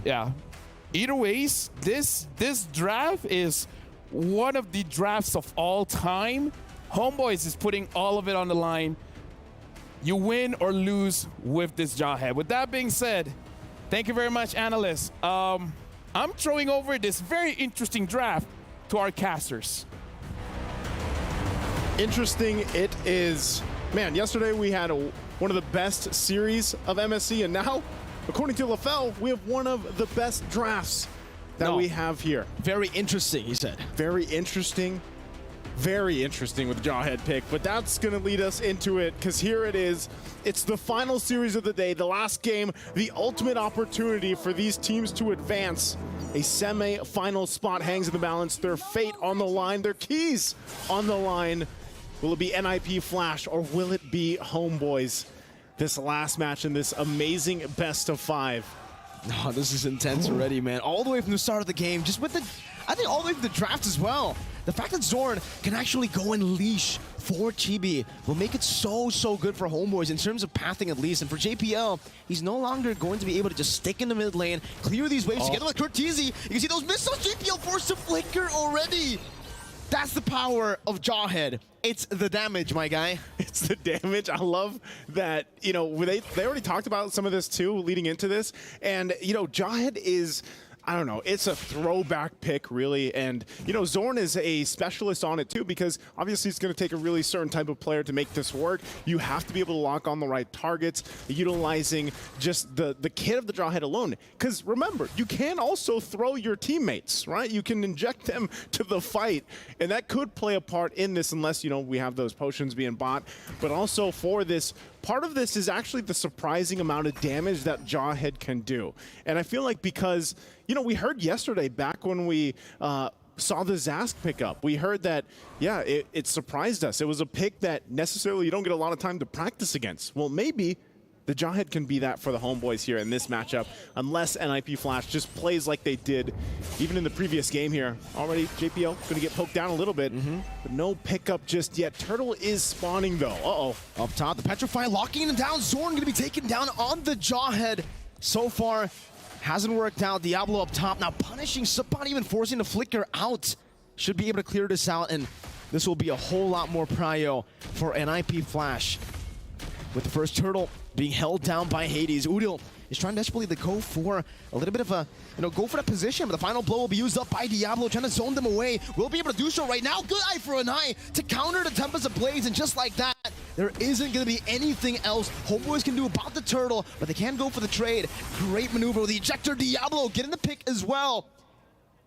Yeah. Either ways, this draft is one of the drafts of all time. Homebois is putting all of it on the line. You win or lose with this Jawhead. With that being said, thank you very much, analysts. I'm throwing over this very interesting draft to our casters. Interesting it is. Man, yesterday we had one of the best series of MSC, and now, according to LaFell, we have one of the best drafts that we have here. Very interesting, he said. Very interesting. Very interesting with the Jawhead pick, but that's going to lead us into it because here it is. It's the final series of the day, the last game, the ultimate opportunity for these teams to advance. A semi-final spot hangs in the balance, their fate on the line, their keys on the line. Will it be NIP Flash or will it be Homebois? This last match in this amazing best of 5. Oh, this is intense already, man. All the way from the start of the game, just with the, I think all the way from the draft as well. The fact that Zorn can actually go and leash for Chibi will make it so good for Homebois in terms of pathing at least. And for JPL, he's no longer going to be able to just stick in the mid lane, clear these waves together with Cortese. You can see those missiles, JPL forced to flicker already. That's the power of Jawhead. It's the damage, my guy. It's the damage. I love that, you know, they already talked about some of this too leading into this. And, you know, Jawhead is, I don't know, it's a throwback pick, really. And, you know, Zorn is a specialist on it, too, because obviously it's going to take a really certain type of player to make this work. You have to be able to lock on the right targets, utilizing just the kit of the Jawhead alone. Because remember, you can also throw your teammates, right? You can inject them to the fight, and that could play a part in this unless, you know, we have those potions being bought. But also for this, part of this is actually the surprising amount of damage that Jawhead can do. And I feel like because, you know, we heard yesterday back when we saw the Zask pick up, we heard that, yeah, it surprised us. It was a pick that necessarily you don't get a lot of time to practice against. Well, maybe the Jawhead can be that for the Homebois here in this matchup, unless NIP Flash just plays like they did even in the previous game here. Already, JPL going to get poked down a little bit, but no pickup just yet. Turtle is spawning, though. Uh-oh. Up top, the Petrify locking him down. Zorn going to be taken down on the Jawhead. So far, hasn't worked out. Diablo up top, now punishing Suppan, even forcing the Flicker out. Should be able to clear this out, and this will be a whole lot more prio for NIP Flash. With the first Turtle being held down by Hades, Udil is trying desperately to go for a little bit of a, you know, go for that position, but the final blow will be used up by Diablo, trying to zone them away. Will be able to do so right now. Good eye for an eye to counter the Tempest of Blades, and just like that, there isn't going to be anything else Homebois can do about the Turtle, but they can go for the trade. Great maneuver with the ejector. Diablo getting the pick as well.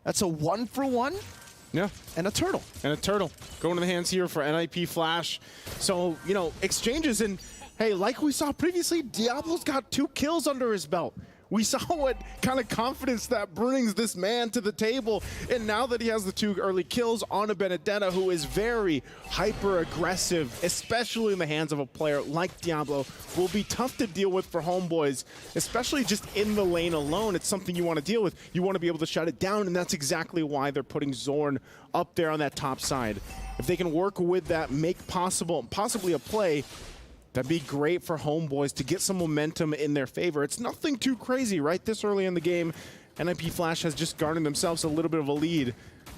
That's a 1-for-1. Yeah. And a Turtle. And a Turtle. Going to the hands here for NIP Flash. So, you know, exchanges, and hey, like we saw previously, Diablo's got 2 kills under his belt. We saw what kind of confidence that brings this man to the table. And now that he has the 2 early kills on a Benedetta who is very hyper-aggressive, especially in the hands of a player like Diablo, will be tough to deal with for Homebois, especially just in the lane alone. It's something you want to deal with. You want to be able to shut it down, and that's exactly why they're putting Zorn up there on that top side. If they can work with that, make possibly a play, that'd be great for Homebois to get some momentum in their favor. It's nothing too crazy, right? This early in the game, NIP Flash has just garnered themselves a little bit of a lead.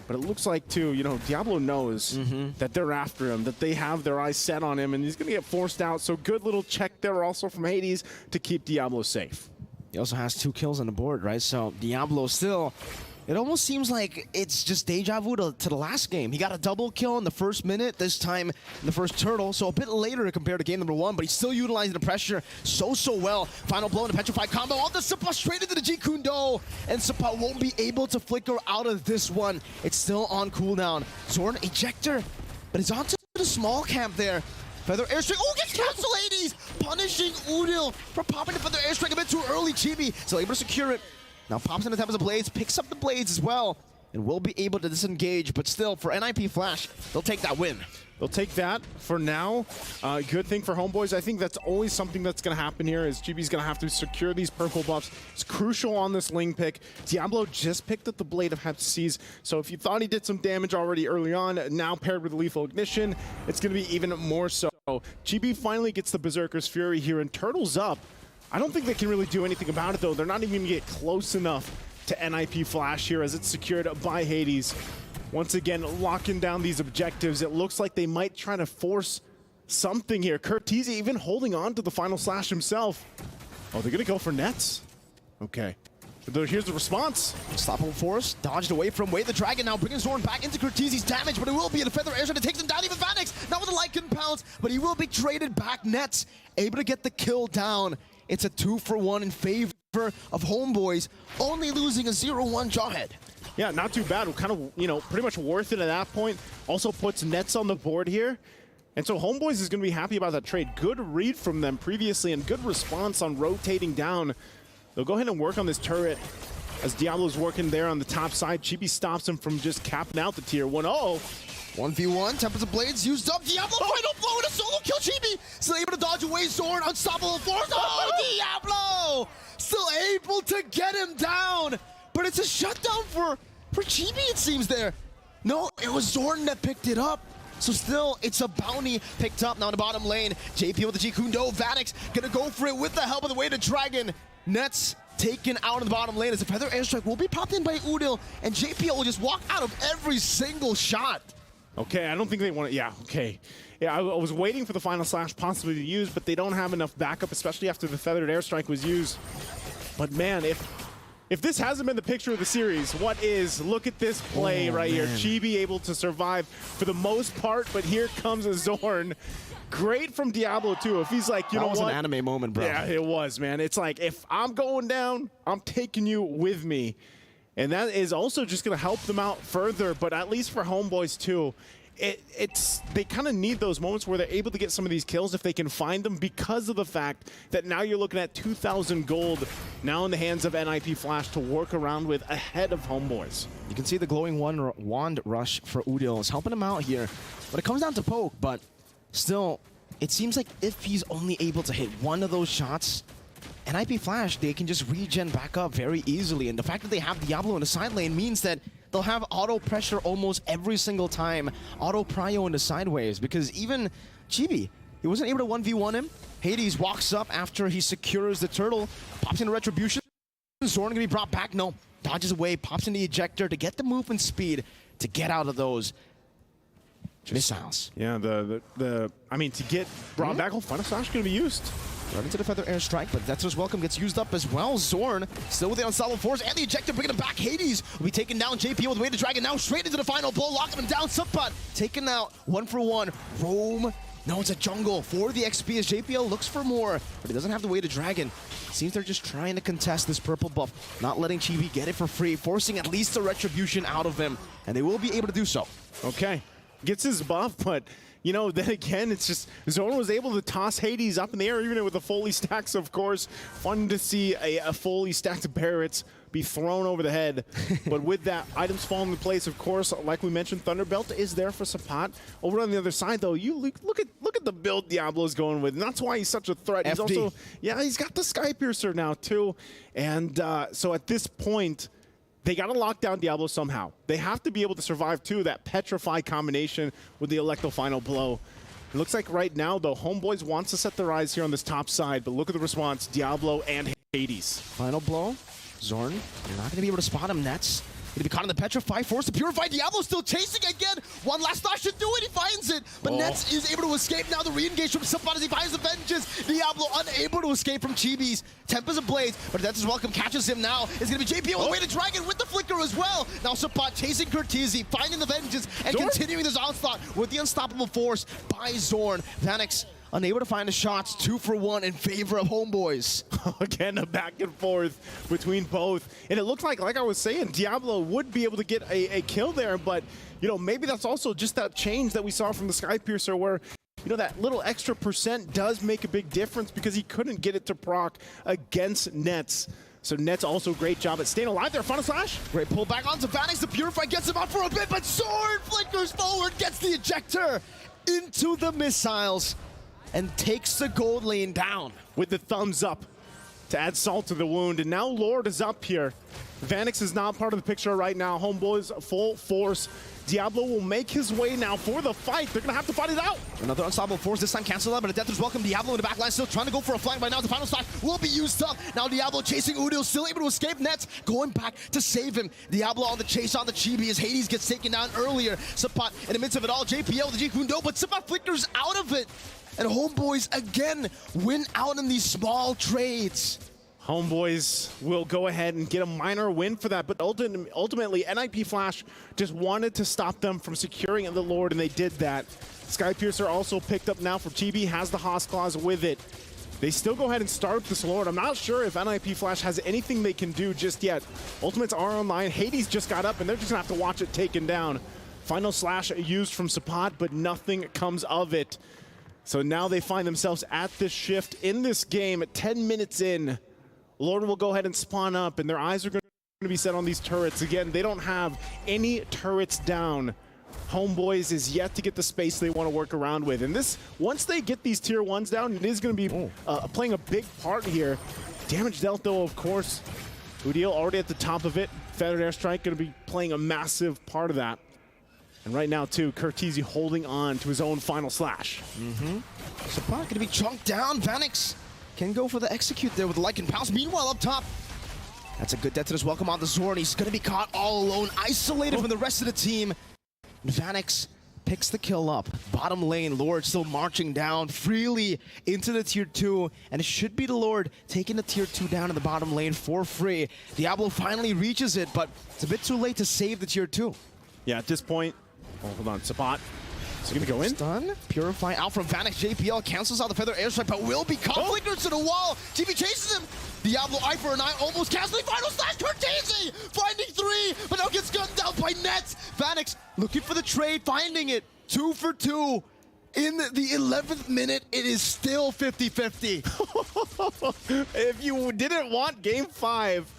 But it looks like, too, you know, Diablo knows that they're after him, that they have their eyes set on him, and he's going to get forced out. So good little check there also from Hades to keep Diablo safe. He also has 2 kills on the board, right? So Diablo still, it almost seems like it's just deja vu to the last game. He got a double kill in the first minute, this time in the first Turtle, so a bit later compared to game number 1, but he's still utilizing the pressure so well. Final blow in the Petrified combo on the Suppa straight into the G Kundo, and Suppa won't be able to flicker out of this one. It's still on cooldown. Zorn ejector, but it's onto the small camp there. Feather airstrike, oh, gets canceled, Hades! Punishing Udil for popping the Feather airstrike a bit too early. Chibi still able to secure it. Now pops in the Tempest of Blades, picks up the Blades as well, and will be able to disengage, but still, for NIP Flash, they'll take that win. They'll take that for now. Good thing for Homebois. I think that's always something that's going to happen here, is Chibi's going to have to secure these purple buffs. It's crucial on this Ling pick. Diablo just picked up the Blade of Hephaestus, so if you thought he did some damage already early on, now paired with Lethal Ignition, it's going to be even more so. Chibi finally gets the Berserker's Fury here, and Turtle's up. I don't think they can really do anything about it, though. They're not even going to get close enough to NIP Flash here as it's secured by Hades. Once again, locking down these objectives. It looks like they might try to force something here. Curtizi even holding on to the final slash himself. Oh, they're going to go for nets. Okay. Here's the response. Unstoppable Force dodged away from Way the Dragon, now bringing Zorn back into Curtizi's damage, but it will be a Feather Airstrike that takes him down. Even Vanix, not with the Lycan Pounce, but he will be traded back. Nets able to get the kill down. It's a 2-for-1 in favor of Homebois, only losing a 0-1 Jawhead. Yeah, not too bad. Kind of, you know, pretty much worth it at that point. Also puts nets on the board here. And so Homebois is going to be happy about that trade. Good read from them previously and good response on rotating down. They'll go ahead and work on this turret as Diablo's working there on the top side. Chibi stops him from just capping out the tier 1. Uh-oh. 1v1, Tempest of Blades used up. Diablo final blow and a solo kill. Chibi still able to dodge away. Zorn, Unstoppable Force. Oh, Diablo! Still able to get him down. But it's a shutdown for Chibi, it seems there. No, it was Zorn that picked it up. So still, it's a bounty picked up now in the bottom lane. JP with the Jikundo. Vanix gonna go for it with the help of the Way to Dragon. Nets taken out in the bottom lane as a Feather Airstrike will be popped in by Udil, and JPL will just walk out of every single shot. Okay, I don't think they want to. Yeah, okay. Yeah, I was waiting for the final slash possibly to use, but they don't have enough backup, especially after the Feathered Airstrike was used. But man, if this hasn't been the picture of the series, what is? Look at this play right here. Chibi able to survive for the most part, but here comes a Zorn. Great from Diablo, too. If he's like, you know what? That was an anime moment, bro. Yeah, it was, man. It's like, if I'm going down, I'm taking you with me. And that is also just going to help them out further, but at least for Homebois, too. They kind of need those moments where they're able to get some of these kills if they can find them, because of the fact that now you're looking at 2,000 gold now in the hands of NIP Flash to work around with ahead of Homebois. You can see the glowing wand rush for Udil is helping him out here, but it comes down to poke. But still, it seems like if he's only able to hit one of those shots, NIP Flash, they can just regen back up very easily. And the fact that they have Diablo in the side lane means that they'll have auto pressure almost every single time. Auto prio in the sideways, because even Chibi, he wasn't able to 1v1 him. Hades walks up after he secures the turtle, pops into Retribution. Zorn gonna be brought back. No, dodges away, pops in the ejector to get the movement speed to get out of those missiles. Yeah, I mean, to get brought back, final slash going to be used. Right into the Feather Airstrike, but Death's Welcome gets used up as well. Zorn still with the Unstoppable Force and the ejector bringing him back. Hades will be taking down JP with Way to Dragon now straight into the final blow, locking him down. Subpot taken out 1-for-1. Roam. No, it's a jungle for the XP as JPL looks for more, but he doesn't have the Way to Dragon. Seems they're just trying to contest this purple buff, not letting Chibi get it for free, forcing at least a Retribution out of him, and they will be able to do so. Okay, gets his buff, but you know, then again, it's just Zorn was able to toss Hades up in the air, even with the fully stacks, of course. Fun to see a fully stacked Barretts be thrown over the head. But with that, items falling into place, of course, like we mentioned, Thunderbelt is there for Sapat. Over on the other side, though, you look at the build Diablo's going with, and that's why he's such a threat. He's FD. also, yeah, he's got the Skypiercer now, too. And so at this point, they got to lock down Diablo somehow. They have to be able to survive, too, that Petrify combination with the Electro Final Blow. It looks like right now, though, Homebois wants to set their eyes here on this top side, but look at the response, Diablo and Hades. Final blow. Zorn, you're not going to be able to spot him. Nets going to be caught in the Petrify, forced to Purify. Diablo still chasing again. One last slash should do it. He finds it, but Nets is able to escape now. The re-engage from Subpot as he finds the Vengeance. Diablo unable to escape from Chibi's Tempest of Blades, but Death's Welcome catches him now. It's going to be JP on the Way to Dragon with the Flicker as well. Now Subpot chasing Curtizi, finding the Vengeance, and continuing this onslaught with the Unstoppable Force by Zorn. Vanix unable to find the shots, 2-for-1 in favor of Homebois. Again, a back and forth between both. And it looked like I was saying, Diablo would be able to get a kill there, but, you know, maybe that's also just that change that we saw from the Skypiercer where, you know, that little extra percent does make a big difference because he couldn't get it to proc against Nets. So Nets also great job at staying alive there. Final slash. Great pull back onto Vanix. The Purify gets him out for a bit, but Zorn flickers forward, gets the ejector into the missiles, and takes the gold lane down. With the thumbs up. to add salt to the wound. And now Lord is up here. Vanix is not part of the picture right now. Homebois full force. Diablo will make his way now for the fight. They're going to have to fight it out. Another unstoppable force, this time cancel out, but a death is welcome. Diablo in the back line, still trying to go for a flank right now. The final slash will be used up. Now Diablo chasing Udil, still able to escape Nets, going back to save him. Diablo on the chase on the Chibi as Hades gets taken down earlier. Sapat in the midst of it all, JPL, the Jikundo, but Sapat flickers out of it. And Homebois again win out in these small trades. Homebois will go ahead and get a minor win for that, but ultimately NIP Flash just wanted to stop them from securing the Lord, and they did that. Skypiercer also picked up now for Chibi, has the Hoss Claws with it. They still go ahead and start this Lord. I'm not sure if NIP Flash has anything they can do just yet. Ultimates are online. Hades just got up, and they're just gonna have to watch it taken down. Final slash used from Sapat, but nothing comes of it. So now they find themselves at this shift in this game at 10 minutes in. Lord will go ahead and spawn up, and their eyes are going to be set on these turrets. Again, they don't have any turrets down. Homebois is yet to get the space they want to work around with. And this, once they get these tier 1s down, it is going to be playing a big part here. Damage dealt, though, of course. Udil already at the top of it. Feathered Airstrike going to be playing a massive part of that. And right now, too, Curtizi holding on to his own final slash. Sapat going to be chunked down. Vanix can go for the execute there with the Lycan Pals. Meanwhile, up top, that's a good death to this welcome on the Zorn. He's going to be caught all alone, isolated from the rest of the team. Vanix picks the kill up. Bottom lane, Lord still marching down freely into the tier 2, and it should be the Lord taking the tier 2 down in the bottom lane for free. Diablo finally reaches it, but it's a bit too late to save the tier 2. Yeah, at this point, hold on, Sapat. Is he gonna go in? Stun, Purify out from Vanix. JPL cancels out the Feather Airstrike, but will be caught. Flickers to the wall. GB chases him. Diablo eye for an eye, almost canceling. Final slash, Curtizi finding 3, but now gets gunned down by Nets. Vanix looking for the trade, finding it. 2 for 2. In the 11th minute, it is still 50-50. If you didn't want Game 5,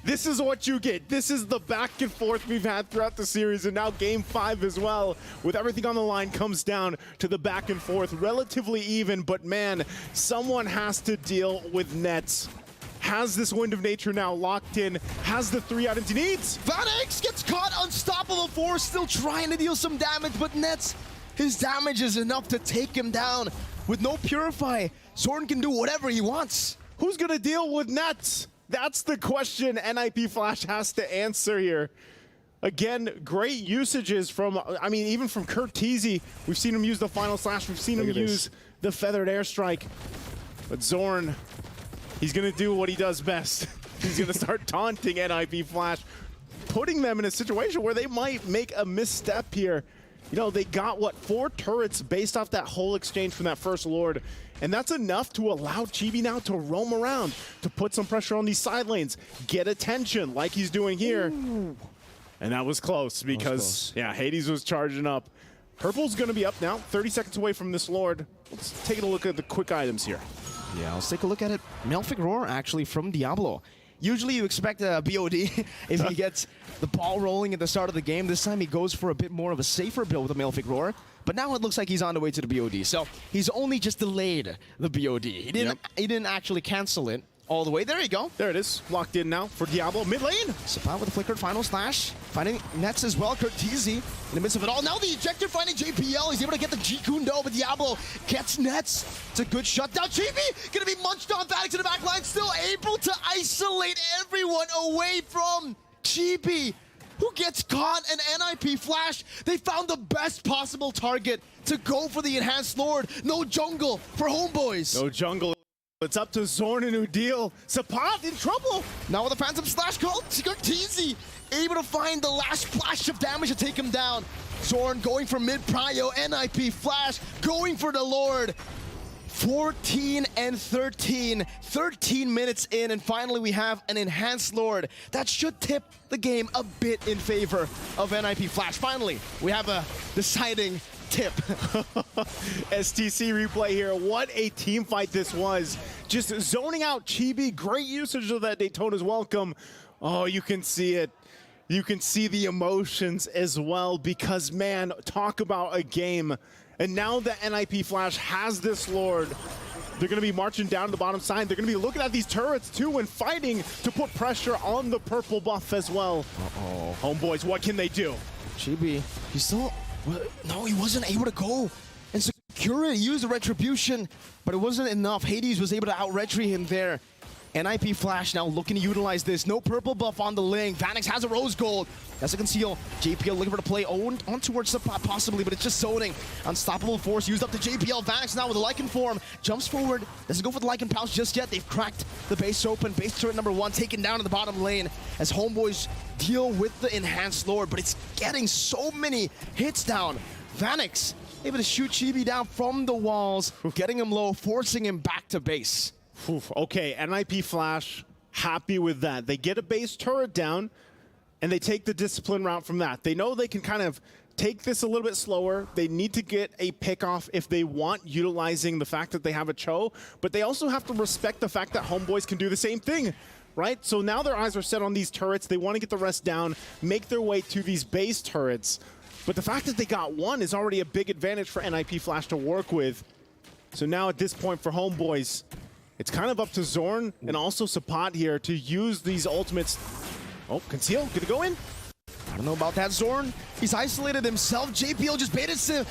this is what you get. This is the back and forth we've had throughout the series, and now Game 5 as well, with everything on the line, comes down to the back and forth. Relatively even, but man, someone has to deal with Nets. Has this Wind of Nature now locked in, has the 3 items he needs. Vanix gets caught, unstoppable force, still trying to deal some damage, but Nets, his damage is enough to take him down. With no Purify, Zorn can do whatever he wants. Who's gonna deal with Nets? That's the question NIP Flash has to answer here. Again, great usages from, I mean, even from Curtizi. We've seen him use the final slash. We've seen him use the Feathered Airstrike. But Zorn, he's going to do what he does best. He's going to start taunting NIP Flash, putting them in a situation where they might make a misstep here. You know, they got, what, 4 turrets based off that whole exchange from that first Lord. And that's enough to allow Chibi now to roam around, to put some pressure on these side lanes, get attention like he's doing here. Ooh. And that was close because, yeah, Hades was charging up. Purple's going to be up now, 30 seconds away from this Lord. Let's take a look at the quick items here. Yeah, let's take a look at it. Malefic Roar, actually, from Diablo. Usually you expect a BOD if he gets the ball rolling at the start of the game. This time he goes for a bit more of a safer build with a Malefic Roar. But now it looks like he's on the way to the BOD. So he's only just delayed the BOD. He didn't actually cancel it all the way. There you go. There it is. Locked in now for Diablo. Mid lane. Sapat with a flickered final slash. Finding Nets as well. Curtizi in the midst of it all. Now the ejector finding JPL. He's able to get the Jikundo, but Diablo gets Nets. It's a good shutdown. Chibi gonna be munched on. Vanix in the back line. Still able to isolate everyone away from Chibi, who gets caught. And NIP Flash, they found the best possible target to go for the Enhanced Lord. No jungle for Homebois. No jungle. It's up to Zorn and Udil. Sapat in trouble. Now with a Phantom Slash called, Curtizi able to find the last splash of damage to take him down. Zorn going for mid-prio, NIP Flash going for the Lord. 14 and 13, 13 minutes in, and finally we have an Enhanced Lord. That should tip the game a bit in favor of NIP Flash. Finally, we have a deciding tip. STC replay here. What a team fight this was. Just zoning out Chibi. Great usage of that Daytona's welcome. Oh, you can see it. You can see the emotions as well because, man, talk about a game. And now that NIP Flash has this Lord, They're going to be marching down to the bottom side. They're going to be looking at these turrets too and fighting to put pressure on the purple buff as well. Uh-oh. Homeboys, what can they do? Chibi, he still, no, he wasn't able to go and secure it. He used the retribution, but it wasn't enough. Hades was able to out-retry him there. NIP Flash now looking to utilize this. No purple buff on the link. Vanix has a rose gold. That's a conceal. JPL looking for the play on towards the pot possibly, but it's just zoning. Unstoppable force used up to JPL. Vanix now with a Lycan form. Jumps forward. Doesn't go for the Lycan pouch just yet. They've cracked the base open. Base turret number 1 taken down in the bottom lane as Homeboys deal with the enhanced lord, but it's getting so many hits down. Vanix able to shoot Chibi down from the walls, getting him low, forcing him back to base. Oof, okay, NIP Flash, happy with that. They get a base turret down, and they take the discipline route from that. They know they can kind of take this a little bit slower. They need to get a pick off if they want, utilizing the fact that they have a Cho, but they also have to respect the fact that Homeboys can do the same thing, right? So now their eyes are set on these turrets. They want to get the rest down, make their way to these base turrets. But the fact that they got one is already a big advantage for NIP Flash to work with. So now at this point for Homeboys, it's kind of up to Zorn and also Sapat here to use these ultimates. Oh, Conceal, gonna go in? I don't know about that, Zorn. He's isolated himself. JPL just baits him,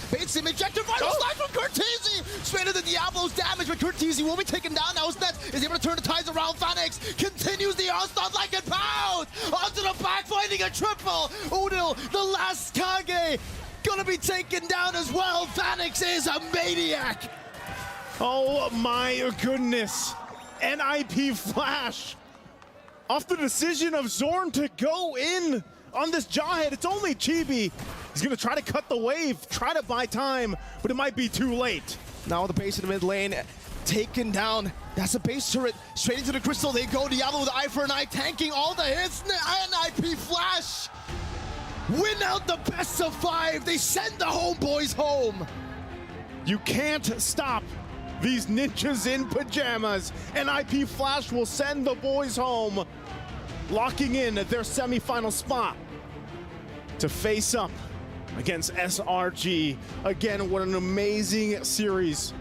ejected vital slice from Curtizi. Straight into Diablo's damage, but Curtizi will be taken down now. Nets is able to turn the tides around. Vanix continues the onslaught like a pound. Onto the back, finding a triple. Udil, the last Kage, gonna be taken down as well. Vanix is a maniac. Oh my goodness. NIP Flash. Off the decision of Zorn to go in on this Jawhead. It's only Chibi. He's gonna try to cut the wave, try to buy time, but it might be too late. Now the base in the mid lane, taken down. That's a base turret. Straight into the crystal they go. Diablo with eye for an eye, tanking all the hits. NIP Flash win out the best of 5. They send the Homeboys home. You can't stop these ninjas in pajamas. NIP Flash will send the boys home, locking in their semifinal spot to face up against SRG. Again, what an amazing series